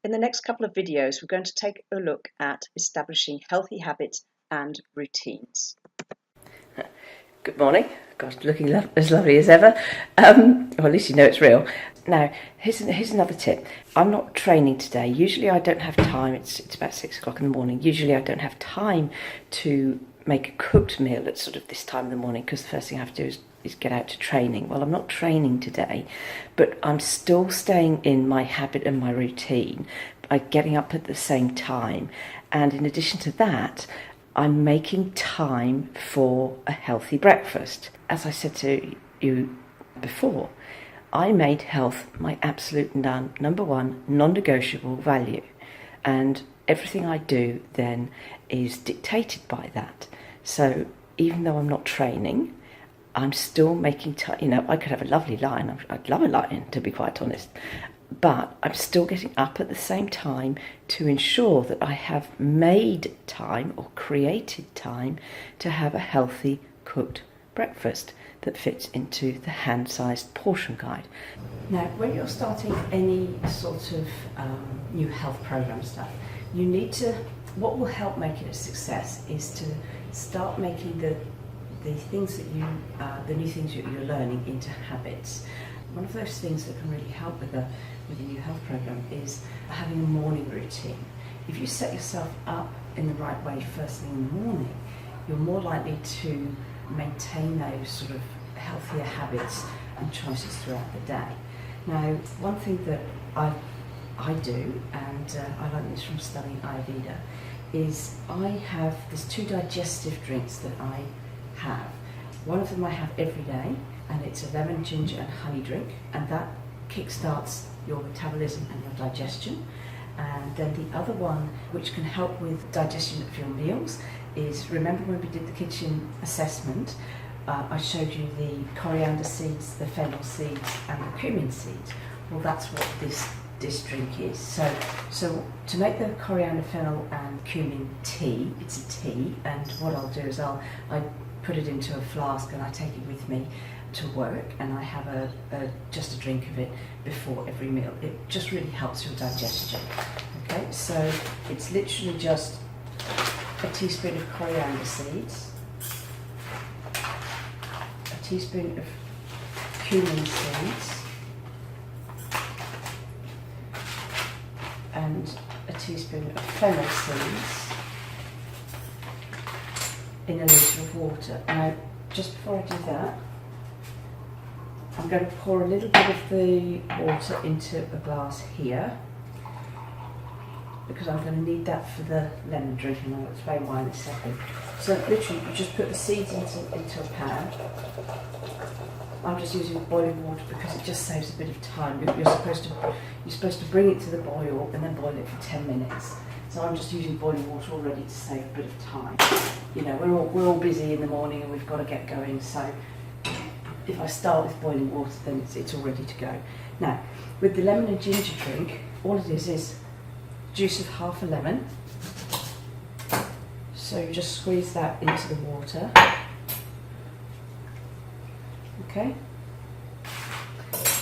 In the next couple of videos, we're going to take a look at establishing healthy habits and routines. Good morning. Gosh, looking as lovely as ever. Well, at least you know it's real. Now, here's another tip. I'm not training today. Usually I don't have time. It's about 6 o'clock in the morning. Usually I don't have time to make a cooked meal at sort of this time in the morning, because the first thing I have to do is get out to training. Well, I'm not training today, but I'm still staying in my habit and my routine by getting up at the same time. And in addition to that, I'm making time for a healthy breakfast. As I said to you before, I made health my absolute number one non-negotiable value, and everything I do then is dictated by that. So even though I'm not training, I'm still making time. You know, I could have a lovely lie-in. I'd love a lie-in, to be quite honest. But I'm still getting up at the same time to ensure that I have made time or created time to have a healthy cooked breakfast that fits into the hand-sized portion guide. Now, when you're starting any sort of new health program stuff, you need to, what will help make it a success is to start making the things that you, the new things that you're learning into habits. One of those things that can really help with a new health program is having a morning routine. If you set yourself up in the right way first thing in the morning, you're more likely to maintain those sort of healthier habits and choices throughout the day. Now, one thing that I do, and I learned this from studying Ayurveda, is there's 2 digestive drinks that I have. One of them I have every day, and it's a lemon, ginger and honey drink, and that kickstarts your metabolism and your digestion. And then the other one, which can help with digestion of your meals, is, remember when we did the kitchen assessment, I showed you the coriander seeds, the fennel seeds and the cumin seeds. Well, that's what this drink is. So to make the coriander, fennel and cumin tea, it's a tea, and what I'll do is I put it into a flask and I take it with me to work, and I have just a drink of it before every meal. It just really helps your digestion. Okay, so it's literally just a teaspoon of coriander seeds, a teaspoon of cumin seeds, and a teaspoon of fennel seeds in a litre of water. Now, just before I do that, I'm going to pour a little bit of the water into a glass here, because I'm going to need that for the lemon drink, and I'll explain why in a second. So literally, you just put the seeds into a pan. I'm just using boiling water because it just saves a bit of time. You're supposed to bring it to the boil and then boil it for 10 minutes. So I'm just using boiling water already to save a bit of time. You know, we're all busy in the morning and we've got to get going. So if I start with boiling water, then it's all ready to go. Now, with the lemon and ginger drink, all it is juice of half a lemon. So you just squeeze that into the water. Okay.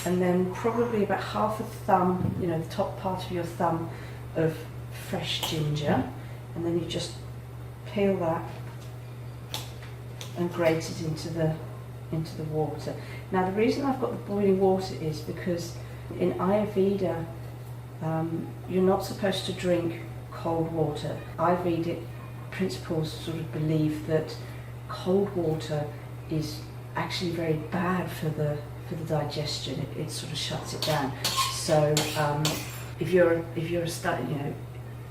And then probably about half a thumb, you know, the top part of your thumb of fresh ginger, and then you just peel that and grate it into the water. Now, the reason I've got the boiling water is because in Ayurveda, you're not supposed to drink cold water. Ayurvedic principles sort of believe that cold water is actually very bad for the digestion. It sort of shuts it down. So if you're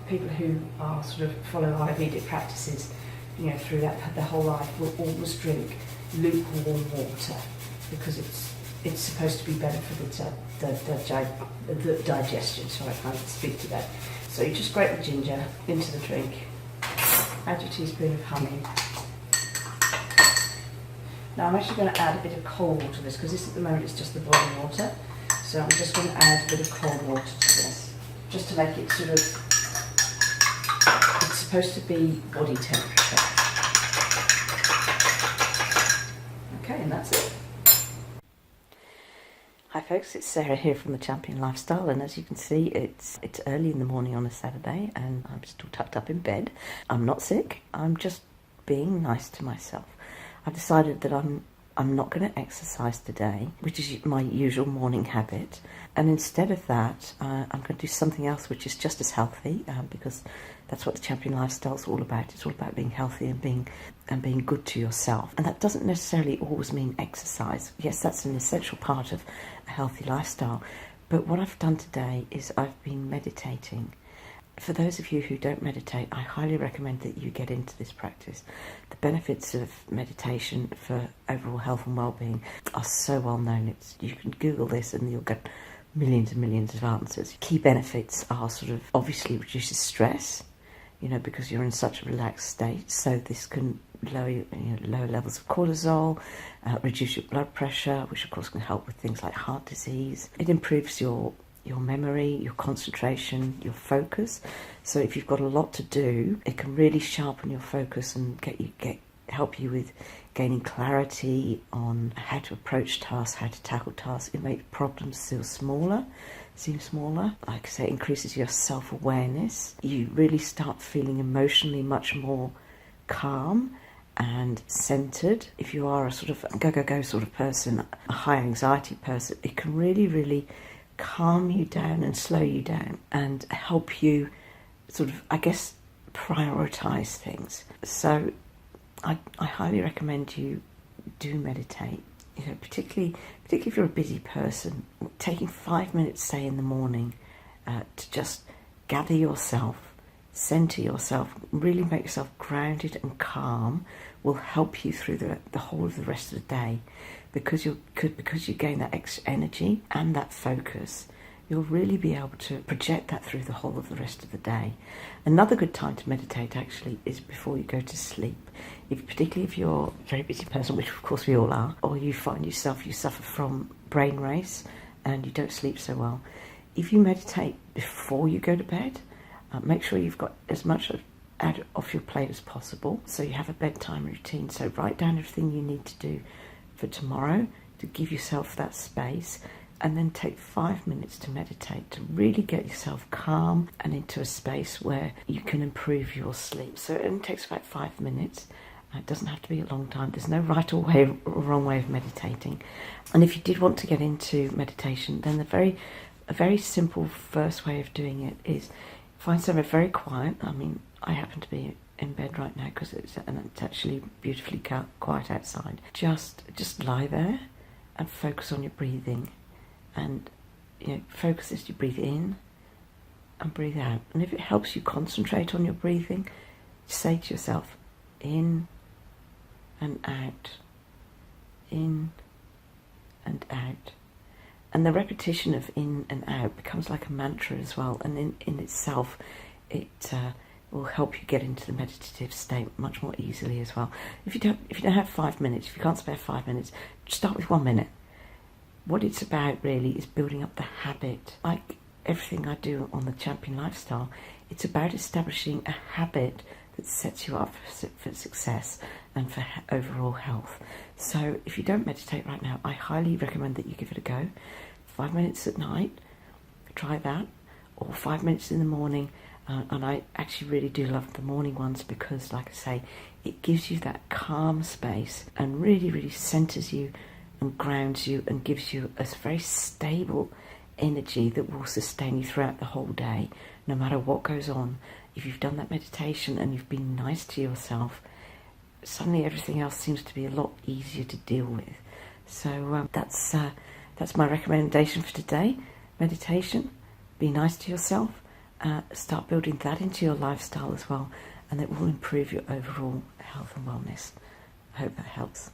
people who are sort of follow Ayurvedic practices, you know, through their whole life, will always drink lukewarm water, because it's supposed to be better for the digestion. Sorry, I can't speak to that. So you just grate the ginger into the drink, add your teaspoon of honey. Now I'm actually going to add a bit of cold water to this, because this at the moment is just the boiling water. So I'm just going to add a bit of cold water to this, just to make it sort of, it's supposed to be body temperature. Okay, and that's it. Hi folks, it's Sarah here from the Champion Lifestyle, and as you can see it's early in the morning on a Saturday and I'm still tucked up in bed. I'm not sick, I'm just being nice to myself. I've decided that I'm not going to exercise today, which is my usual morning habit, and instead of that I'm going to do something else which is just as healthy, because that's what the Champion Lifestyle is all about. It's all about being healthy and being good to yourself. And that doesn't necessarily always mean exercise. Yes, that's an essential part of a healthy lifestyle. But what I've done today is I've been meditating. For those of you who don't meditate, I highly recommend that you get into this practice. The benefits of meditation for overall health and well-being are so well known. You can Google this and you'll get millions and millions of answers. Key benefits are sort of obviously reduces stress, because you're in such a relaxed state. So this can lower lower levels of cortisol, reduce your blood pressure, which of course can help with things like heart disease. It improves your memory, your concentration, your focus. So if you've got a lot to do, it can really sharpen your focus and help you with gaining clarity on how to approach tasks, how to tackle tasks. It makes problems seem smaller. Like I say, it increases your self-awareness. You really start feeling emotionally much more calm and centered. If you are a sort of go sort of person, a high anxiety person, it can really calm you down and slow you down and help you sort of, I guess, prioritize things. So I highly recommend you do meditate. Particularly if you're a busy person, taking 5 minutes, say in the morning, to just gather yourself, center yourself, really make yourself grounded and calm, will help you through the whole of the rest of the day, because you gain that extra energy and that focus. You'll really be able to project that through the whole of the rest of the day. Another good time to meditate actually is before you go to sleep. Particularly if you're a very busy person, which of course we all are, or you find you suffer from brain race and you don't sleep so well. If you meditate before you go to bed, make sure you've got as much out off your plate as possible, so you have a bedtime routine. So write down everything you need to do for tomorrow to give yourself that space, and then take 5 minutes to meditate, to really get yourself calm and into a space where you can improve your sleep. So it only takes about 5 minutes. It doesn't have to be a long time. There's no right or wrong way of meditating. And if you did want to get into meditation, then a very simple first way of doing it is find somewhere very quiet. I mean, I happen to be in bed right now because it's actually beautifully quiet outside. Just lie there and focus on your breathing. And focus as you breathe in and breathe out. And if it helps you concentrate on your breathing, say to yourself, in and out, in and out. And the repetition of in and out becomes like a mantra as well. And in itself, it will help you get into the meditative state much more easily as well. If you don't have 5 minutes, if you can't spare 5 minutes, start with 1 minute. What it's about really is building up the habit. Like everything I do on the Champion Lifestyle, it's about establishing a habit that sets you up for success and for overall health. So if you don't meditate right now, I highly recommend that you give it a go. 5 minutes at night, try that, or 5 minutes in the morning. And I actually really do love the morning ones because, like I say, it gives you that calm space and really centers you and grounds you and gives you a very stable energy that will sustain you throughout the whole day, no matter what goes on. If you've done that meditation and you've been nice to yourself, suddenly everything else seems to be a lot easier to deal with. So that's my recommendation for today. Meditation, be nice to yourself, start building that into your lifestyle as well, and it will improve your overall health and wellness. I hope that helps.